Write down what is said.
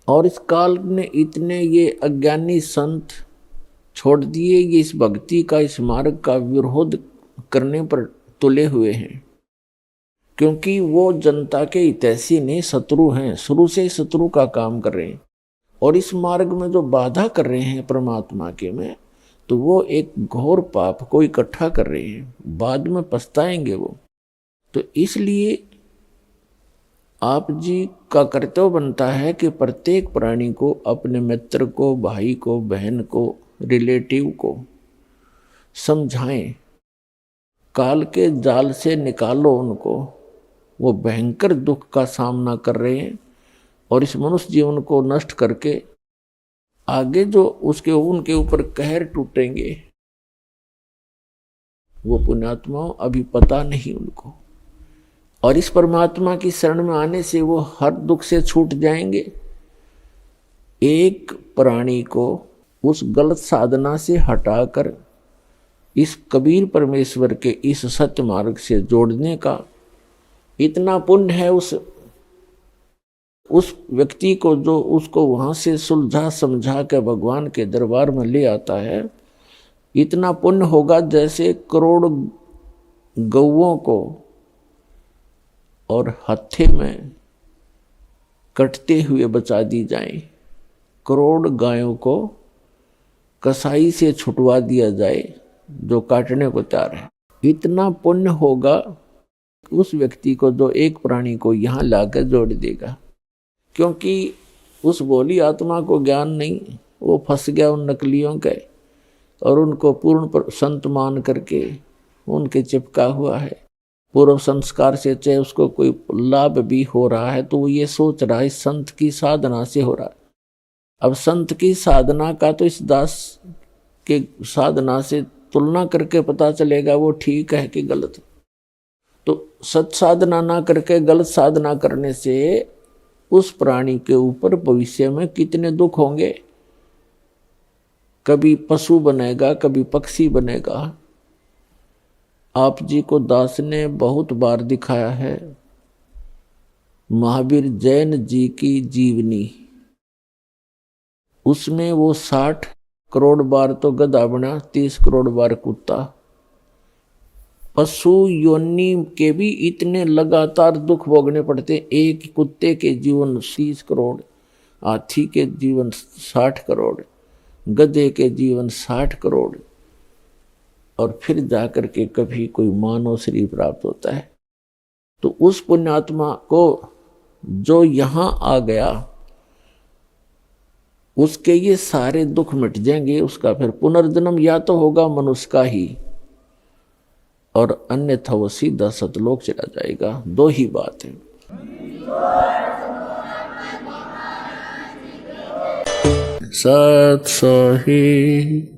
और इस काल ने इतने ये अज्ञानी संत छोड़ दिए, ये इस भक्ति का, इस मार्ग का विरोध करने पर तुले हुए हैं, क्योंकि वो जनता के हितैषी नहीं, शत्रु हैं, शुरू से ही शत्रु का काम कर रहे हैं। और इस मार्ग में जो बाधा कर रहे हैं परमात्मा के में, तो वो एक घोर पाप को इकट्ठा कर रहे हैं, बाद में पछताएंगे वो। तो इसलिए आप जी का कर्तव्य बनता है कि प्रत्येक प्राणी को, अपने मित्र को, भाई को, बहन को, रिलेटिव को समझाएं, काल के जाल से निकालो उनको। वो भयंकर दुख का सामना कर रहे हैं और इस मनुष्य जीवन को नष्ट करके आगे जो उनके ऊपर कहर टूटेंगे, वो पुण्यात्माओं अभी पता नहीं उनको। और इस परमात्मा की शरण में आने से वो हर दुख से छूट जाएंगे। एक प्राणी को उस गलत साधना से हटाकर इस कबीर परमेश्वर के इस सत्य मार्ग से जोड़ने का इतना पुण्य है उस व्यक्ति को, जो उसको वहां से सुलझा समझा के भगवान के दरबार में ले आता है। इतना पुण्य होगा जैसे करोड़ गौओं को और हत्थे में कटते हुए बचा दी जाए, करोड़ गायों को कसाई से छुटवा दिया जाए जो काटने को तैयार है। इतना पुण्य होगा उस व्यक्ति को जो एक प्राणी को यहाँ लाकर जोड़ देगा, क्योंकि उस भोली आत्मा को ज्ञान नहीं, वो फंस गया उन नकलियों के और उनको पूर्ण संत मान करके उनके चिपका हुआ है। पूर्व संस्कार से चाहे उसको कोई लाभ भी हो रहा है तो वो ये सोच रहा है संत की साधना से हो रहा है। अब संत की साधना का तो इस दास के साधना से तुलना करके पता चलेगा वो ठीक है कि गलत। तो सत साधना ना करके गलत साधना करने से उस प्राणी के ऊपर भविष्य में कितने दुख होंगे। कभी पशु बनेगा, कभी पक्षी बनेगा। आप जी को दास ने बहुत बार दिखाया है महावीर जैन जी की जीवनी, उसमें वो 60 करोड़ बार तो गधा बना, 30 करोड़ बार कुत्ता। पशु योनि के भी इतने लगातार दुख भोगने पड़ते। एक कुत्ते के जीवन 30 करोड़, हाथी के जीवन 60 करोड़, गधे के जीवन 60 करोड़, और फिर जाकर के कभी कोई मानव शरीर प्राप्त होता है। तो उस पुण्यात्मा को जो यहाँ आ गया, उसके ये सारे दुख मिट जाएंगे। उसका फिर पुनर्जन्म या तो होगा मनुष्य का ही, और अन्यथा वो सीधा सतलोक चला जाएगा। दो ही बात है। सत सही